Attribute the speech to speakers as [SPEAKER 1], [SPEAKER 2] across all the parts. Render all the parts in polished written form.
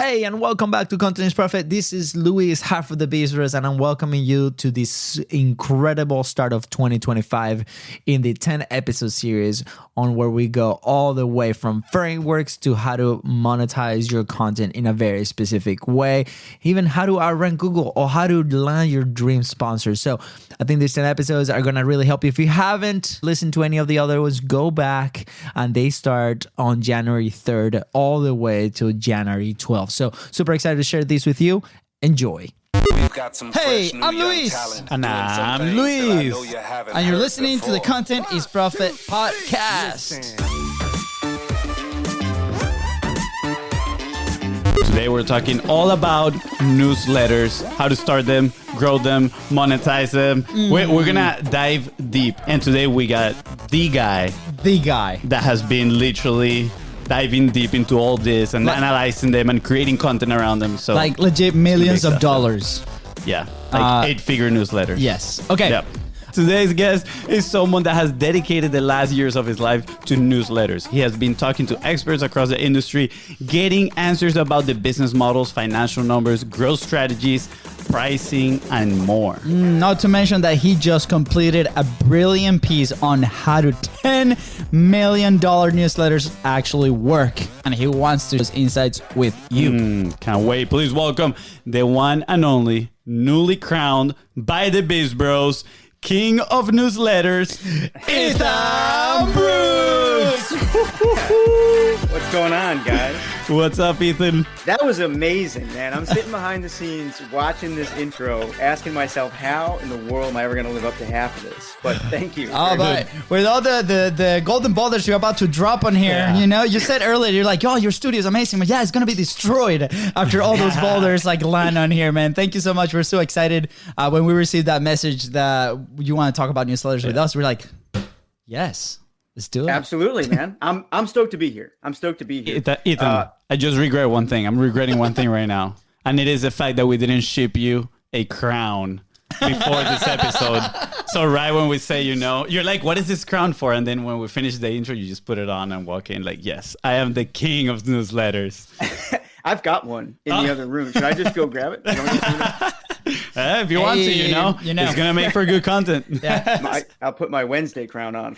[SPEAKER 1] Hey, and welcome back to Content is Profit. This is Luis, half of the business, and I'm welcoming you to this incredible start of 2025 in the 10 episode series on where we go all the way from frameworks to how to monetize your content in a very specific way, even how to outrank Google or how to land your dream sponsors. So I think these 10 episodes are going to really help you. If you haven't listened to any of the other ones, go back, and they start on January 3rd all the way to January 12th. So super excited to share this with you. Enjoy.
[SPEAKER 2] Hey, I'm Luis.
[SPEAKER 3] And I'm Luis.
[SPEAKER 2] And you're listening to the Content is Profit podcast.
[SPEAKER 3] Today we're talking all about newsletters, how to start them, grow them, monetize them. We're going to dive deep. And today we got the guy that has been literally diving deep into all this and analyzing them and creating content around them. So
[SPEAKER 2] like legit millions of dollars.
[SPEAKER 3] Yeah, like 8-figure newsletters.
[SPEAKER 2] Yes. Okay.
[SPEAKER 3] Yep. Today's guest is someone that has dedicated the last years of his life to newsletters. He has been talking to experts across the industry, getting answers about the business models, financial numbers, growth strategies, pricing, and more.
[SPEAKER 2] Not to mention that he just completed a brilliant piece on how do $10 million newsletters actually work. And he wants to share insights with you.
[SPEAKER 3] Can't wait. Please welcome the one and only, newly crowned by the Biz Bros, King of Newsletters, Ethan Bruce.
[SPEAKER 4] What's going on, guys?
[SPEAKER 3] What's up, Ethan?
[SPEAKER 4] That was amazing, man. I'm sitting behind the scenes watching this intro, asking myself, how in the world am I ever going to live up to half of this? But thank you.
[SPEAKER 2] Oh, but with all the golden boulders you're about to drop on here, you know, you said earlier, you're like, oh, your studio is amazing. But yeah, it's going to be destroyed after all those boulders like land on here, man. Thank you so much. We're so excited. When we received that message that you want to talk about newsletters with us, we're like, yes. Let's do it.
[SPEAKER 4] Absolutely, man. I'm stoked to be here.
[SPEAKER 3] Ethan, I just regret one thing. I'm regretting one thing right now. And it is the fact that we didn't ship you a crown before this episode. So right when we say, you know, you're like, what is this crown for? And then when we finish the intro, you just put it on and walk in like, yes, I am the king of newsletters.
[SPEAKER 4] I've got one in the other room. Should I just go grab it?
[SPEAKER 3] If you want to, you know, it's going to make for good content.
[SPEAKER 4] Yeah. I'll put my Wednesday crown on.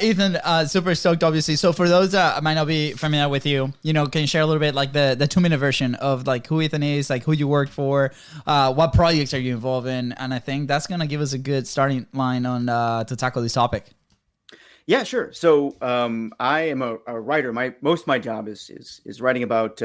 [SPEAKER 2] Ethan, super stoked, obviously. So for those that might not be familiar with you, you know, can you share a little bit like the 2-minute version of like who Ethan is, like who you work for, what projects are you involved in? And I think that's going to give us a good starting line on to tackle this topic.
[SPEAKER 4] Yeah, sure. So I am a writer. Most of my job is writing about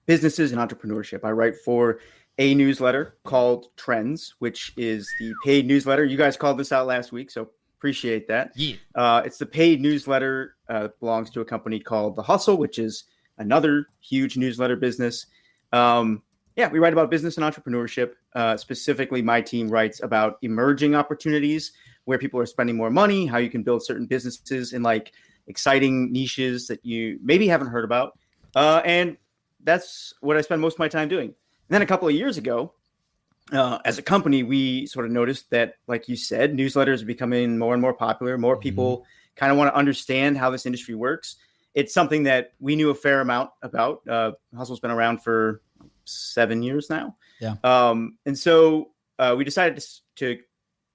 [SPEAKER 4] businesses and entrepreneurship. I write for a newsletter called Trends, which is the paid newsletter. You guys called this out last week, so appreciate that.
[SPEAKER 2] Yeah.
[SPEAKER 4] It's the paid newsletter. Belongs to a company called The Hustle, which is another huge newsletter business. We write about business and entrepreneurship. Specifically, my team writes about emerging opportunities where people are spending more money, how you can build certain businesses in like exciting niches that you maybe haven't heard about. And that's what I spend most of my time doing. And then a couple of years ago, as a company, we sort of noticed that, like you said, newsletters are becoming more and more popular. More people kind of want to understand how this industry works. It's something that we knew a fair amount about. Hustle's been around for 7 years now.
[SPEAKER 2] Yeah.
[SPEAKER 4] And so we decided to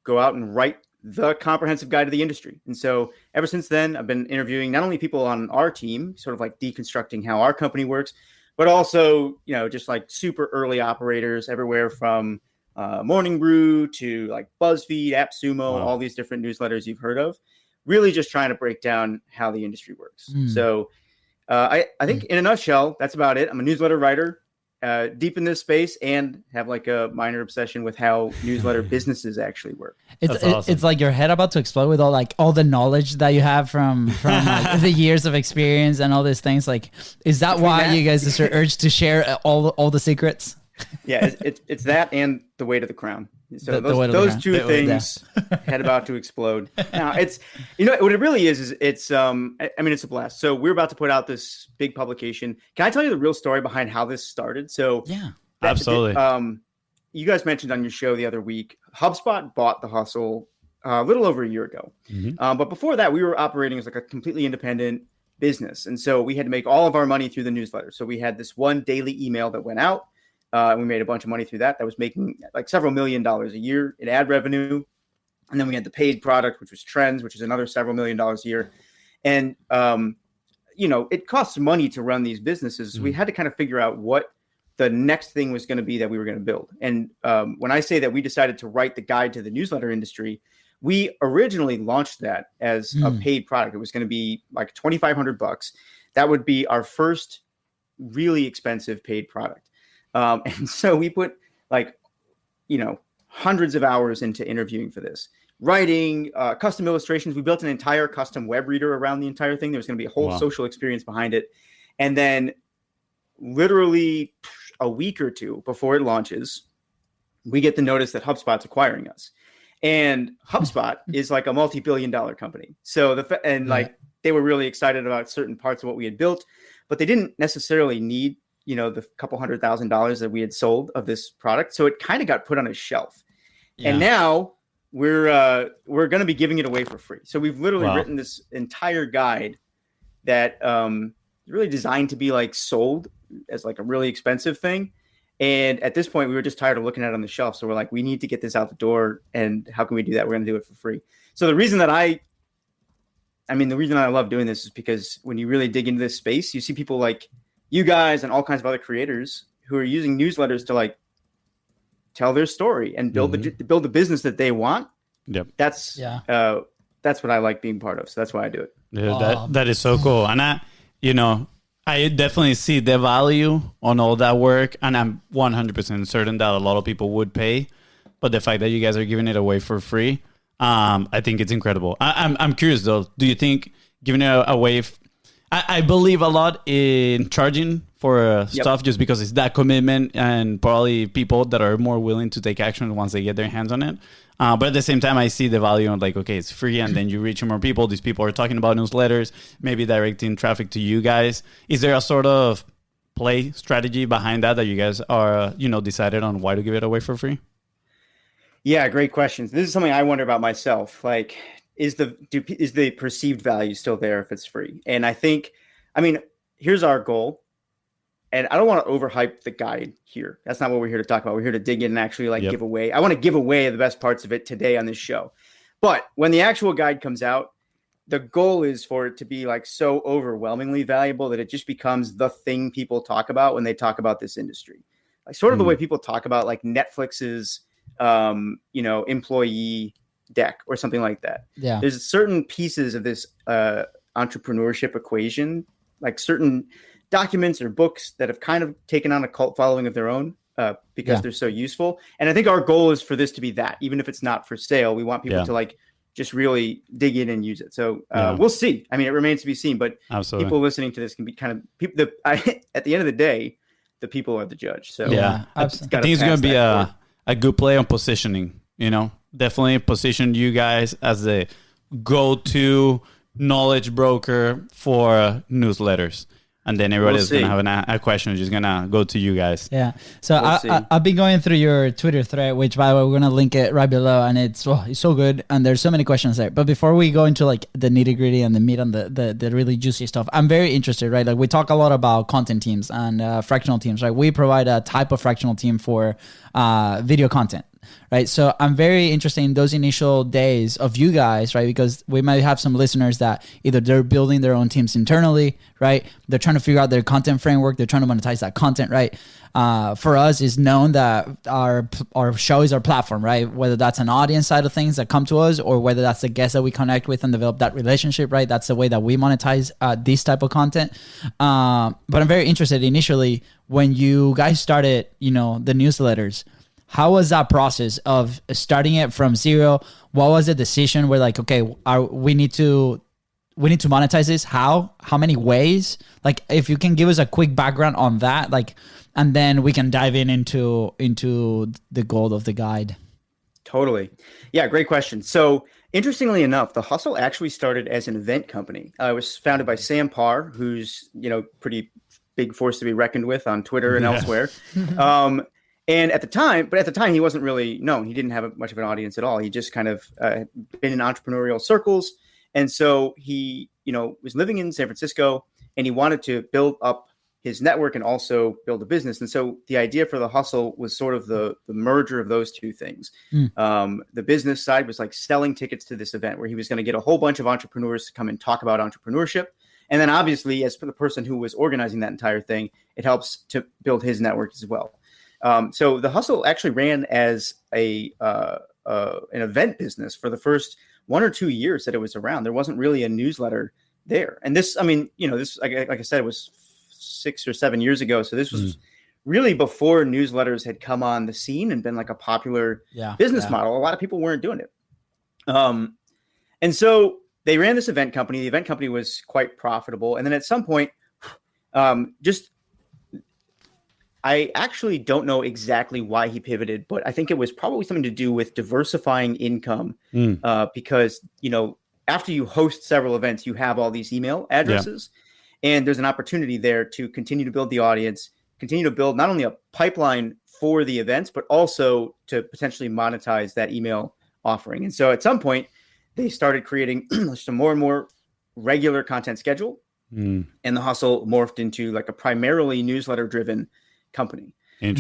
[SPEAKER 4] go out and write the comprehensive guide to the industry. And so ever since then, I've been interviewing not only people on our team, sort of like deconstructing how our company works, but also, you know, just like super early operators everywhere from Morning Brew to like BuzzFeed, AppSumo, all these different newsletters you've heard of, really just trying to break down how the industry works. So I think in a nutshell, that's about it. I'm a newsletter writer, deep in this space, and have like a minor obsession with how newsletter businesses actually work.
[SPEAKER 2] It's like your head about to explode with all the knowledge that you have from like the years of experience and all these things. Like, is that why you guys are urged to share all the secrets?
[SPEAKER 4] Yeah, it's that and the weight of the crown. So those two things head about to explode. Now it's, you know, what it really is it's I mean, it's a blast. So we're about to put out this big publication. Can I tell you the real story behind how this started? So
[SPEAKER 2] yeah,
[SPEAKER 3] absolutely.
[SPEAKER 4] You guys mentioned on your show the other week, HubSpot bought The Hustle a little over a year ago. But before that, we were operating as like a completely independent business. And so we had to make all of our money through the newsletter. So we had this one daily email that went out. And we made a bunch of money through that. That was making like several $1 million a year in ad revenue. And then we had the paid product, which was Trends, which is another several $1 million a year. And, it costs money to run these businesses. Mm-hmm. We had to kind of figure out what the next thing was going to be that we were going to build. And when I say that we decided to write the guide to the newsletter industry, we originally launched that as a paid product. It was going to be like $2,500. That would be our first really expensive paid product. And so we put hundreds of hours into interviewing for this, writing custom illustrations. We built an entire custom web reader around the entire thing. There was going to be a whole social experience behind it. And then literally a week or two before it launches, we get the notice that HubSpot's acquiring us. And HubSpot is like a multi-billion-dollar company. So they were really excited about certain parts of what we had built, but they didn't necessarily need, the couple $100,000 that we had sold of this product. So it kind of got put on a shelf. Yeah. And now we're going to be giving it away for free. So we've literally written this entire guide that really designed to be like sold as like a really expensive thing. And at this point, we were just tired of looking at it on the shelf. So we're like, we need to get this out the door. And how can we do that? We're going to do it for free. So the reason that I love doing this is because when you really dig into this space, you see people like you guys and all kinds of other creators who are using newsletters to like tell their story and build the business that they want. Yep. That's what I like being part of. So that's why I do it.
[SPEAKER 3] Yeah, that is so cool. And I definitely see the value on all that work, and I'm 100% certain that a lot of people would pay. But the fact that you guys are giving it away for free, I think it's incredible. I'm curious though. Do you think giving it away? I believe a lot in charging for stuff just because it's that commitment, and probably people that are more willing to take action once they get their hands on it. But at the same time, I see the value of like, okay, it's free, and then you reach more people. These people are talking about newsletters, maybe directing traffic to you guys. Is there a sort of play strategy behind that you guys are, decided on why to give it away for free?
[SPEAKER 4] Yeah, great questions. This is something I wonder about myself. Like, is the perceived value still there if it's free? And I think, here's our goal. And I don't want to overhype the guide here. That's not what we're here to talk about. We're here to dig in and actually give away. I want to give away the best parts of it today on this show. But when the actual guide comes out, the goal is for it to be like so overwhelmingly valuable that it just becomes the thing people talk about when they talk about this industry. Like sort of the way people talk about like Netflix's, employee deck or something like that. Yeah. There's certain pieces of this entrepreneurship equation, like certain documents or books that have kind of taken on a cult following of their own because they're so useful. And I think our goal is for this to be that, even if it's not for sale, we want people to like just really dig in and use it. So we'll see. It remains to be seen, but people listening to this can be kind of people. At the end of the day, the people are the judge. So
[SPEAKER 3] I think it's going to be a good play on positioning, definitely position you guys as the go-to knowledge broker for newsletters. And then everybody's going to have a question, just going to go to you guys.
[SPEAKER 2] Yeah. So I've been going through your Twitter thread, which by the way, we're going to link it right below. And it's so good. And there's so many questions there. But before we go into like the nitty gritty and the meat on the really juicy stuff, I'm very interested, right? Like we talk a lot about content teams and fractional teams, right? We provide a type of fractional team for video content. Right. So I'm very interested in those initial days of you guys, right? Because we might have some listeners that either they're building their own teams internally, right? They're trying to figure out their content framework. They're trying to monetize that content, right? For us, it's known that our show is our platform, right? Whether that's an audience side of things that come to us or whether that's the guests that we connect with and develop that relationship, right? That's the way that we monetize this type of content. But I'm very interested initially when you guys started, the newsletters. How was that process of starting it from zero? What was the decision where like, okay, we need to monetize this? How many ways? Like if you can give us a quick background on that, like, and then we can dive into the gold of the guide.
[SPEAKER 4] Totally. Yeah. Great question. So interestingly enough, The Hustle actually started as an event company. It was founded by Sam Parr, who's, pretty big force to be reckoned with on Twitter and elsewhere. And at the time he wasn't really known. He didn't have much of an audience at all. He just kind of been in entrepreneurial circles And so he, was living in San Francisco, and he wanted to build up his network and also build a business. And so the idea for the hustle was sort of the merger of those two things. The business side was like selling tickets to this event where he was going to get a whole bunch of entrepreneurs to come and talk about entrepreneurship. And then obviously, as for the person who was organizing that entire thing, it helps to build his network as well. So the hustle actually ran as an event business for the first 1 or 2 years that it was around. There wasn't really a newsletter there. And this, like I said, it was 6 or 7 years ago. So this was really before newsletters had come on the scene and been like a popular business model. A lot of people weren't doing it. And so they ran this event company. The event company was quite profitable. And then at some point, I actually don't know exactly why he pivoted, but I think it was probably something to do with diversifying income because, after you host several events, you have all these email addresses and there's an opportunity there to continue to build the audience, continue to build not only a pipeline for the events, but also to potentially monetize that email offering. And so at some point they started creating some more and more regular content schedule and the hustle morphed into like a primarily newsletter driven company. And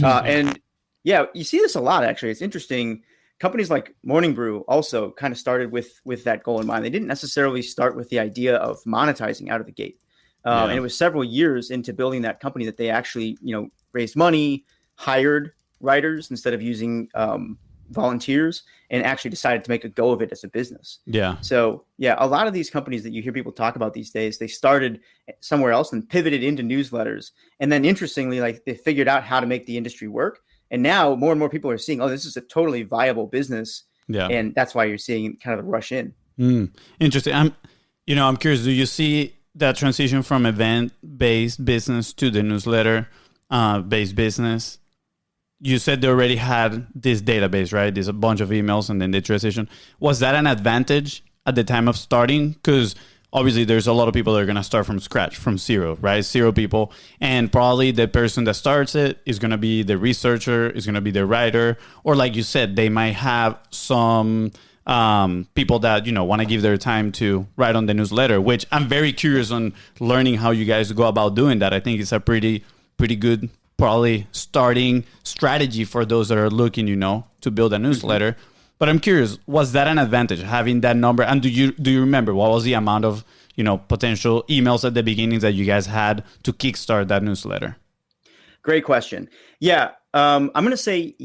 [SPEAKER 4] you see this a lot, actually. It's interesting. Companies like Morning Brew also kind of started with that goal in mind. They didn't necessarily start with the idea of monetizing out of the gate. And it was several years into building that company that they actually, raised money, hired writers instead of using volunteers, and actually decided to make a go of it as a business. So a lot of these companies that you hear people talk about these days, they started somewhere else and pivoted into newsletters. And then interestingly, like they figured out how to make the industry work. And now more and more people are seeing, this is a totally viable business. And that's why you're seeing kind of the rush in.
[SPEAKER 3] Interesting. I'm curious, do you see that transition from event-based business to the newsletter-based business? You said they already had this database, right? There's a bunch of emails and then they transition. Was that an advantage at the time of starting? Because obviously there's a lot of people that are going to start from scratch, from zero, right? 0 people. And probably the person that starts it is going to be the researcher, is going to be the writer. Or like you said, they might have some people that, want to give their time to write on the newsletter, which I'm very curious on learning how you guys go about doing that. I think it's a pretty good probably starting strategy for those that are looking, to build a newsletter. But I'm curious, was that an advantage having that number? And do you remember what was the amount of, potential emails at the beginning that you guys had to kickstart that newsletter?
[SPEAKER 4] Great question. Yeah. I'm going to say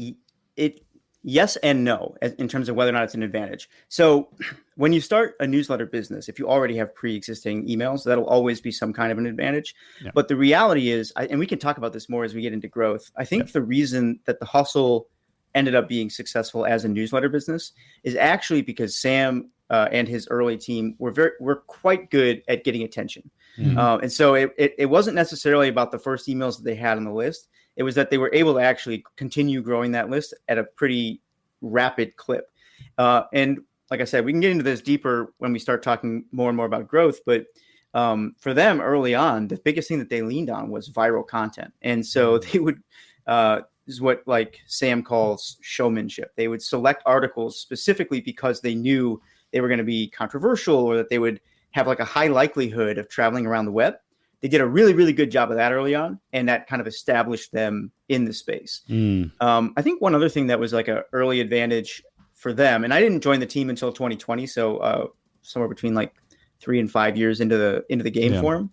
[SPEAKER 4] yes and no in terms of whether or not it's an advantage. So when you start a newsletter business, if you already have pre-existing emails, that'll always be some kind of an advantage. But the reality is, and we can talk about this more as we get into growth, I think the reason that the hustle ended up being successful as a newsletter business is actually because Sam and his early team were quite good at getting attention. And so it wasn't necessarily about the first emails that they had on the list. It was that they were able to actually continue growing that list at a pretty rapid clip. And like I said, we can get into this deeper when we start talking more and more about growth. But for them early on, the biggest thing that they leaned on was viral content. And so they would, this is what like Sam calls showmanship. They would select articles specifically because they knew they were going to be controversial or that they would have like a high likelihood of traveling around the web. They did a really, really good job of that early on, and that kind of established them in the space. I think one other thing that was like an early advantage for them, and I didn't join the team until 2020, so somewhere between like 3 and 5 years into the game for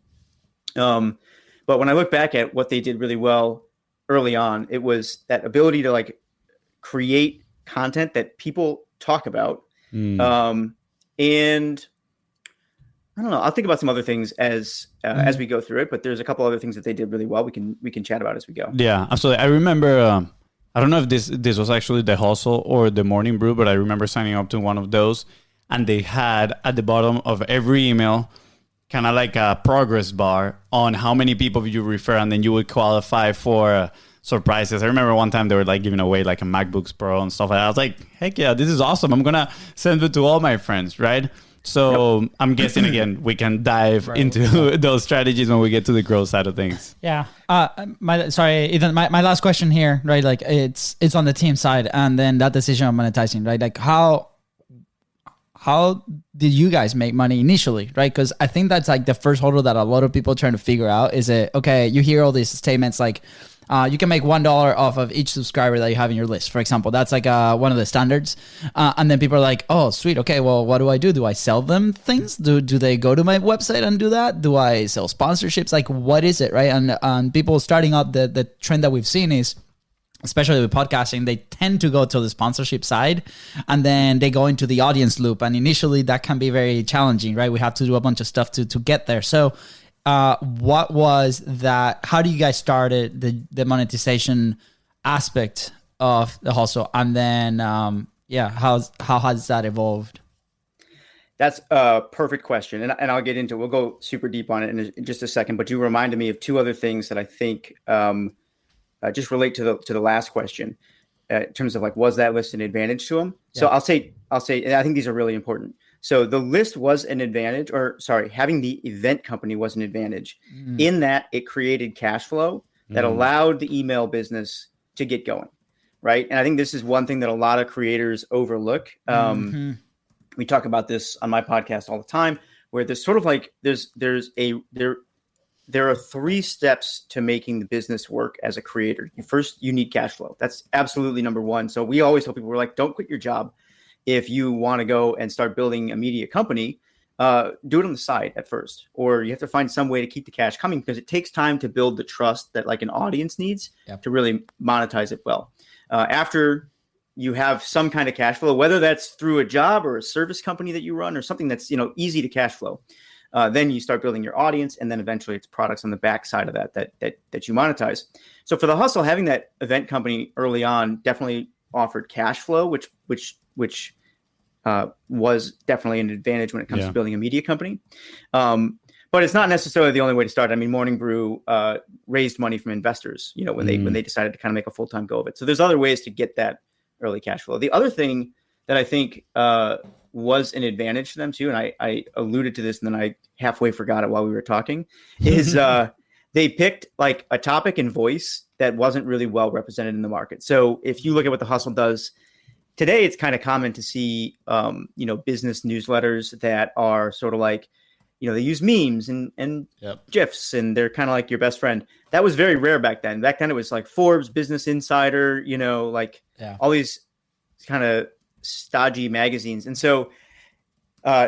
[SPEAKER 4] them. But when I look back at what they did really well early on, it was that ability to like create content that people talk about, and I don't know. I'll think about some other things as we go through it, but there's a couple other things that they did really well. We can chat about as we go.
[SPEAKER 3] Yeah, absolutely. I remember. I don't know if this was actually the Hustle or the Morning Brew, but I remember signing up to one of those, and they had at the bottom of every email kind of like a progress bar on how many people you refer, and then you would qualify for surprises. I remember one time they were like giving away like a MacBooks Pro and stuff like that. I was like, heck yeah, this is awesome. I'm gonna send it to all my friends, right? So I'm guessing, again, we can dive into those strategies when we get to the growth side of things.
[SPEAKER 2] Yeah. Sorry, Ethan, my last question here, right? Like it's on the team side, and then that decision of monetizing, right? Like how how did you guys make money initially, right? Because I think that's like the first hurdle that a lot of people are trying to figure out. Is it okay? You hear all these statements like you can make $1 off of each subscriber that you have in your list, for example. That's like one of the standards. And then people are like, oh, sweet. Okay, well, what do? Do I sell them things? Do they go to my website and do that? Do I sell sponsorships? Like, what is it, right? And people starting up, the trend that we've seen is, especially with podcasting, they tend to go to the sponsorship side and then they go into the audience loop. And initially that can be very challenging, right? We have to do a bunch of stuff to get there. So what was that? How do you guys started the monetization aspect of the hustle? And then, how has that evolved?
[SPEAKER 4] That's a perfect question. And I'll get into it. We'll go super deep on it in just a second, but you reminded me of two other things that I think, just relate to the last question in terms of like, was that list an advantage to him? Yeah. So I'll say, and I think these are really important. So the list was an advantage, having the event company was an advantage in that it created cash flow that allowed the email business to get going. Right. And I think this is one thing that a lot of creators overlook. We talk about this on my podcast all the time, where there's sort of like, there are 3 steps to making the business work as a creator. First, you need cash flow. That's absolutely number one. So we always tell people, we're like, don't quit your job. If you want to go and start building a media company, do it on the side at first, or you have to find some way to keep the cash coming, because it takes time to build the trust that like an audience needs to really monetize it well. After you have some kind of cash flow, whether that's through a job or a service company that you run or something that's, easy to cash flow. Then you start building your audience, and then eventually it's products on the back side of that you monetize. So for the hustle, having that event company early on definitely offered cash flow, which was definitely an advantage when it comes to building a media company. But it's not necessarily the only way to start. I mean, Morning Brew raised money from investors, when they decided to kind of make a full-time go of it. So there's other ways to get that early cash flow. The other thing that I think was an advantage to them too, and I alluded to this and then I halfway forgot it while we were talking, is they picked like a topic and voice that wasn't really well represented in the market. So if you look at what the hustle does today, it's kind of common to see, business newsletters that are sort of like, they use memes and GIFs, and they're kind of like your best friend. That was very rare back then. Back then it was like Forbes, Business Insider, all these kind of stodgy magazines. And so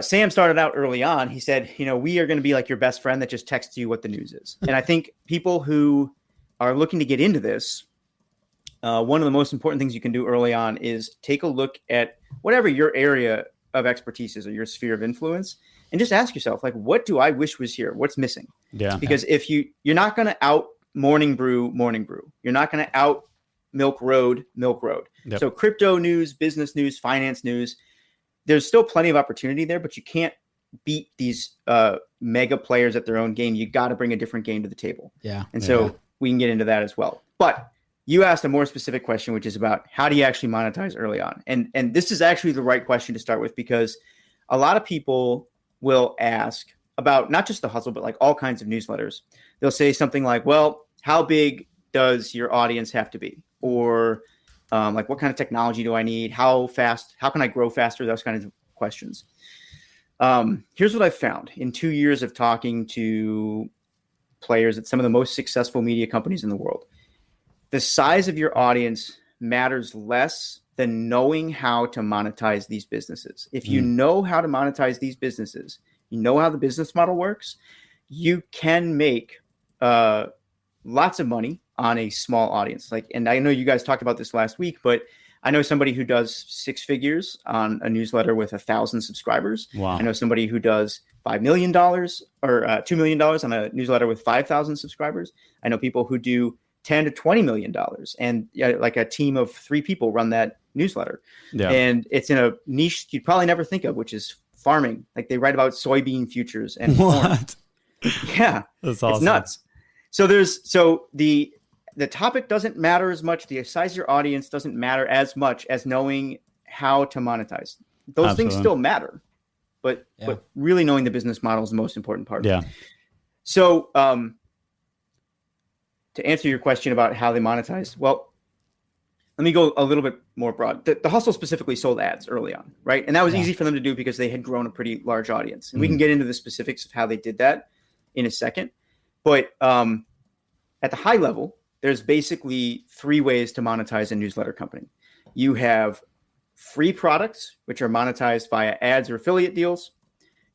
[SPEAKER 4] Sam started out early on. He said, we are going to be like your best friend that just texts you what the news is. And I think people who are looking to get into this, one of the most important things you can do early on is take a look at whatever your area of expertise is or your sphere of influence, and just ask yourself, like, what do I wish was here? What's missing? Yeah. Because if you're not going to out Morning Brew, you're not going to out Milk Road. Yep. So crypto news, business news, finance news, there's still plenty of opportunity there, but you can't beat these mega players at their own game. You got to bring a different game to the table. Yeah. And so we can get into that as well. But you asked a more specific question, which is about how do you actually monetize early on? And this is actually the right question to start with, because a lot of people will ask about not just the hustle, but like all kinds of newsletters. They'll say something like, well, how big does your audience have to be? Or like, what kind of technology do I need? How can I grow faster? Those kinds of questions. Here's what I've found in 2 years of talking to players at some of the most successful media companies in the world. The size of your audience matters less than knowing how to monetize these businesses. If you know how to monetize these businesses, you know how the business model works, you can make lots of money on a small audience. And I know you guys talked about this last week, but I know somebody who does 6 figures on a newsletter with 1,000 subscribers. Wow. I know somebody who does $5 million or $2 million on a newsletter with 5,000 subscribers. I know people who do $10 to $20 million, and like a team of 3 people run that newsletter. Yeah. And it's in a niche you'd probably never think of, which is farming. Like, they write about soybean futures and corn. Yeah, that's awesome. It's nuts. So the topic doesn't matter as much. The size of your audience doesn't matter as much as knowing how to monetize. Those things still matter, but really knowing the business model is the most important part. Yeah. So to answer your question about how they monetize, well, let me go a little bit more broad. The Hustle specifically sold ads early on, right? And that was easy for them to do because they had grown a pretty large audience. And we can get into the specifics of how they did that in a second. But at the high level, there's basically 3 ways to monetize a newsletter company. You have free products, which are monetized via ads or affiliate deals.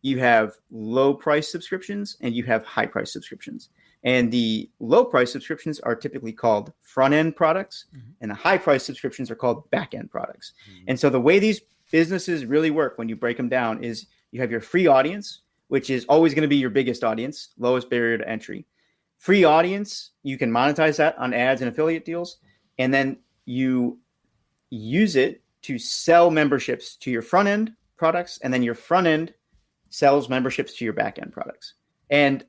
[SPEAKER 4] You have low price subscriptions, and you have high price subscriptions. And the low price subscriptions are typically called front end products, and the high price subscriptions are called back end products. And so the way these businesses really work when you break them down is you have your free audience, which is always going to be your biggest audience, lowest barrier to entry. Free audience, you can monetize that on ads and affiliate deals, and then you use it to sell memberships to your front end products, and then your front end sells memberships to your back end products. And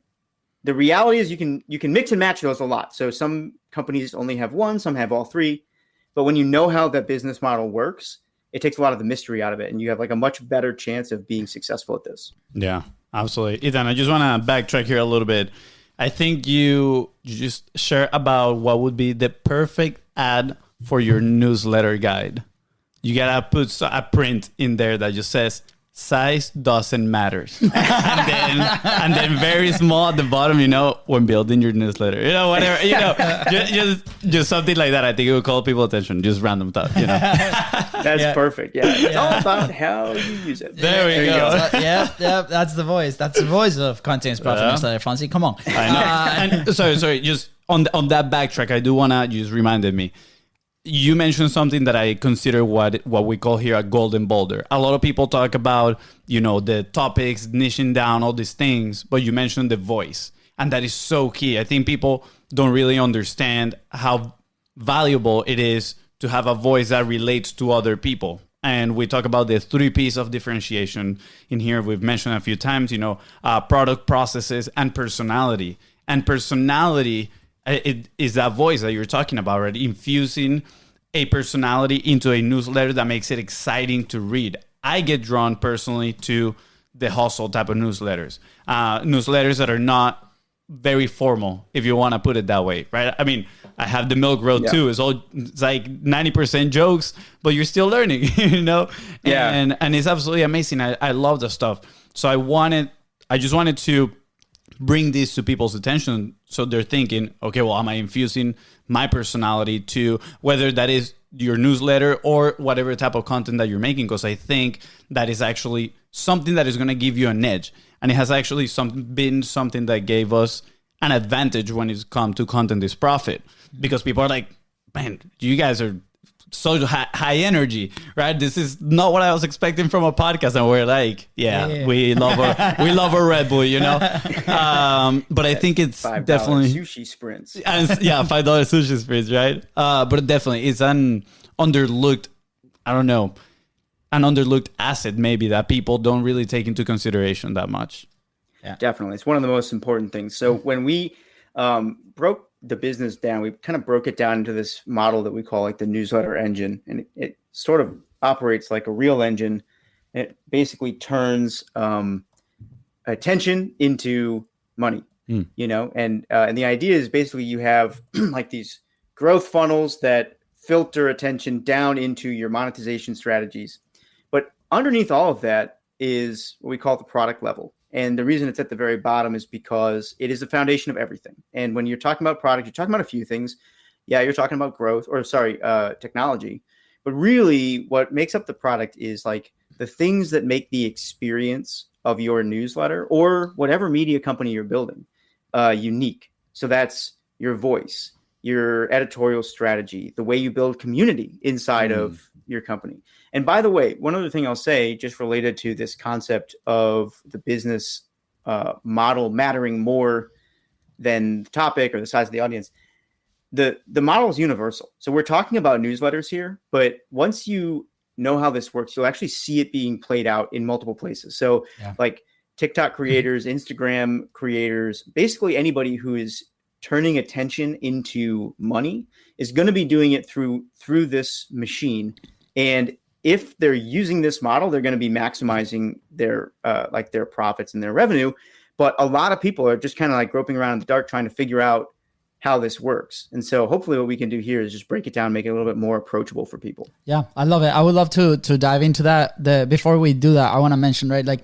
[SPEAKER 4] the reality is you can mix and match those a lot. So some companies only have one, some have all 3. But when you know how that business model works, it takes a lot of the mystery out of it, and you have like a much better chance of being successful at this.
[SPEAKER 3] Yeah, absolutely. Ethan, I just want to backtrack here a little bit. I think you just share about what would be the perfect ad for your newsletter guide. You gotta put a print in there that just says size doesn't matter, and then very small at the bottom, when building your newsletter, whatever, just something like that. I think it would call people attention. Just random thought,
[SPEAKER 4] That's perfect. Yeah, it's all about how you use it.
[SPEAKER 3] There we go.
[SPEAKER 2] Yep. That's the voice. That's the voice of Content Profit Newsletter. Fonzi, come on.
[SPEAKER 3] I know. And sorry. Just on that backtrack, I do wanna just reminded me. You mentioned something that I consider what we call here a golden boulder. A lot of people talk about, the topics, niching down, all these things, but you mentioned the voice. And that is so key. I think people don't really understand how valuable it is to have a voice that relates to other people. And we talk about the 3 P's of differentiation in here. We've mentioned a few times, product, processes, and personality. And personality, it is that voice that you're talking about, right? Infusing a personality into a newsletter that makes it exciting to read. I get drawn personally to the hustle type of newsletters, newsletters that are not very formal, if you want to put it that way, right? I mean, I have the Milk Road too. It's like 90% jokes, but you're still learning, Yeah. And it's absolutely amazing. I love the stuff. So I just wanted to bring this to people's attention, so they're thinking, okay, well, am I infusing my personality to whether that is your newsletter or whatever type of content that you're making? Because I think that is actually something that is going to give you an edge, and it has actually been something that gave us an advantage when it's come to Content is Profit, because people are like, man, you guys are so high energy, right? This is not what I was expecting from a podcast, and we're like, we love our Red Bull, but I think it's
[SPEAKER 4] $5
[SPEAKER 3] definitely
[SPEAKER 4] sushi sprints.
[SPEAKER 3] and, $5 sushi sprints, right? But definitely it's an underlooked asset maybe that people don't really take into consideration that much.
[SPEAKER 4] Yeah, definitely, it's one of the most important things. So when we broke the business down, we kind of broke it down into this model that we call like the newsletter engine, and it sort of operates like a real engine. It basically turns attention into money, and the idea is basically you have like these growth funnels that filter attention down into your monetization strategies, but underneath all of that is what we call the product level. And the reason it's at the very bottom is because it is the foundation of everything. And when you're talking about product, you're talking about a few things. Yeah, you're talking about technology. But really what makes up the product is like the things that make the experience of your newsletter or whatever media company you're building unique. So that's your voice, your editorial strategy, the way you build community inside of your company. And by the way, one other thing I'll say, just related to this concept of the business model mattering more than the topic or the size of the audience, the model is universal. So we're talking about newsletters here, but once you know how this works, you'll actually see it being played out in multiple places. So like TikTok creators, Instagram creators, basically anybody who is turning attention into money is going to be doing it through this machine. And if they're using this model, they're going to be maximizing their profits and their revenue. But a lot of people are just kind of like groping around in the dark, trying to figure out how this works. And so hopefully what we can do here is just break it down, make it a little bit more approachable for people.
[SPEAKER 2] Yeah, I love it. I would love to dive into that. Before we do that, I want to mention, right, like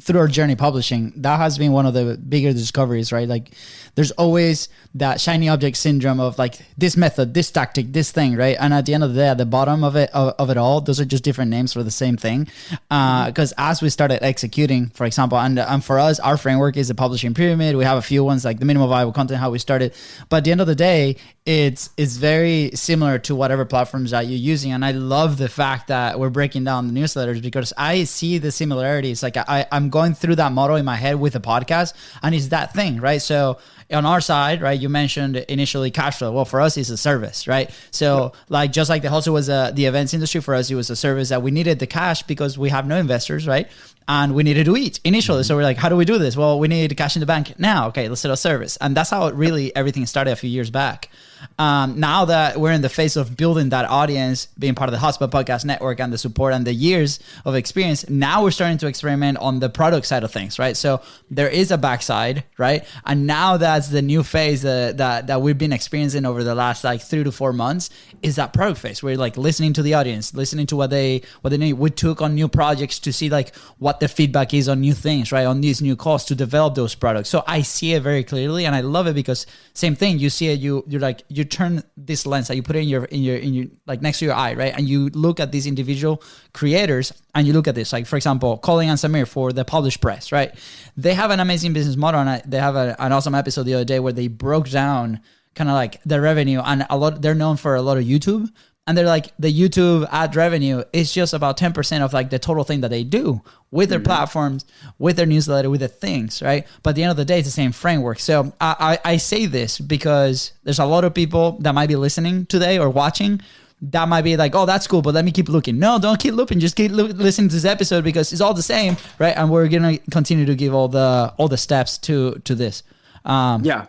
[SPEAKER 2] through our journey publishing, that has been one of the bigger discoveries, right? Like there's always that shiny object syndrome of like this method, this tactic, this thing, right? And at the end of the day, at the bottom of it all, those are just different names for the same thing. Because as we started executing, for example, and for us, our framework is the publishing pyramid. We have a few ones like the minimum viable content, how we started. But at the end of the day, it's very similar to whatever platforms that you're using. And I love the fact that we're breaking down the newsletters because I see the similarities. Like I'm going through that model in my head with the podcast, and it's that thing, right? So on our side, right, you mentioned initially cash flow. Well, for us, it's a service, right? So like, just like the hustle was the events industry, for us, it was a service that we needed the cash because we have no investors, right? And we needed to eat initially. So we're like, how do we do this? Well, we need cash in the bank now. Okay, let's set a service. And that's how everything started a few years back. Now that we're in the phase of building that audience, being part of the Hotspot Podcast Network and the support and the years of experience, now we're starting to experiment on the product side of things, right? So there is a backside, right? And now that's the new phase that we've been experiencing over the last like 3 to 4 months is that product phase. We're like listening to the audience, listening to what they need. We took on new projects to see like what the feedback is on new things, right? On these new calls to develop those products. So I see it very clearly, and I love it because same thing. You see it, you're like, you turn this lens that you put it in your like next to your eye, right? And you look at these individual creators and you look at this, like for example, Colin and Samir for the Published Press, right? They have an amazing business model, and they have an awesome episode the other day where they broke down kind of like the revenue, and they're known for a lot of YouTube. And they're like, the YouTube ad revenue is just about 10% of like the total thing that they do with their platforms, with their newsletter, with the things, right? But at the end of the day, it's the same framework. So I say this because there's a lot of people that might be listening today or watching that might be like, oh, that's cool, but let me keep looking. No, don't keep looking. Just keep listening to this episode because it's all the same, right? And we're going to continue to give all the steps to this.
[SPEAKER 4] Yeah.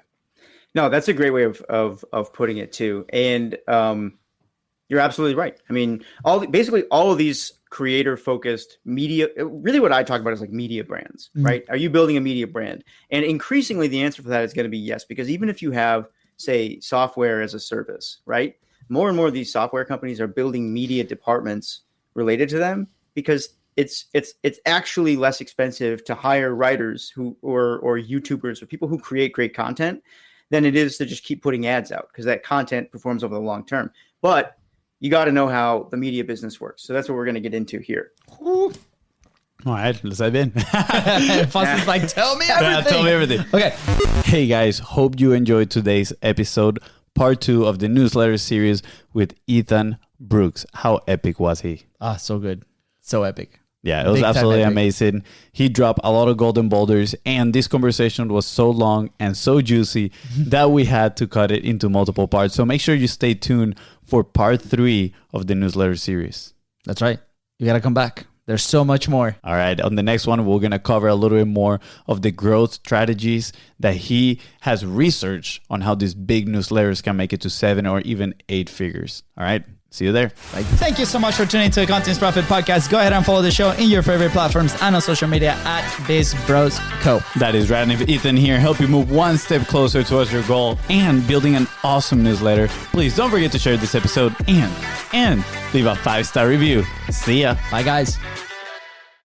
[SPEAKER 4] No, that's a great way of putting it too. And, you're absolutely right. I mean, basically all of these creator-focused media, really what I talk about is like media brands, right? Are you building a media brand? And increasingly the answer for that is going to be yes, because even if you have, say, software as a service, right? More and more of these software companies are building media departments related to them because it's actually less expensive to hire writers or YouTubers or people who create great content than it is to just keep putting ads out because that content performs over the long term. But you got to know how the media business works. So that's what we're going to get into here.
[SPEAKER 3] All right, let's dive in.
[SPEAKER 2] Fonzi's like, tell me everything.
[SPEAKER 3] Yeah, tell me everything.
[SPEAKER 2] Okay.
[SPEAKER 3] Hey guys, hope you enjoyed today's episode, part 2 of the newsletter series with Ethan Brooks. How epic was he?
[SPEAKER 2] So good. So epic.
[SPEAKER 3] Yeah, it was absolutely amazing. He dropped a lot of golden boulders, and this conversation was so long and so juicy that we had to cut it into multiple parts. So make sure you stay tuned for part 3 of the newsletter series.
[SPEAKER 2] That's right. You got to come back. There's so much more.
[SPEAKER 3] All right. On the next one, we're going to cover a little bit more of the growth strategies that he has researched on how these big newsletters can make it to 7 or even 8 figures. All right. See you there. Bye.
[SPEAKER 2] Thank you so much for tuning to the Content Profit Podcast. Go ahead and follow the show in your favorite platforms and on social media at BizBrosCo.
[SPEAKER 3] That is right. And if Ethan here helped you move one step closer towards your goal and building an awesome newsletter, please don't forget to share this episode and leave a 5-star review. See ya.
[SPEAKER 2] Bye, guys.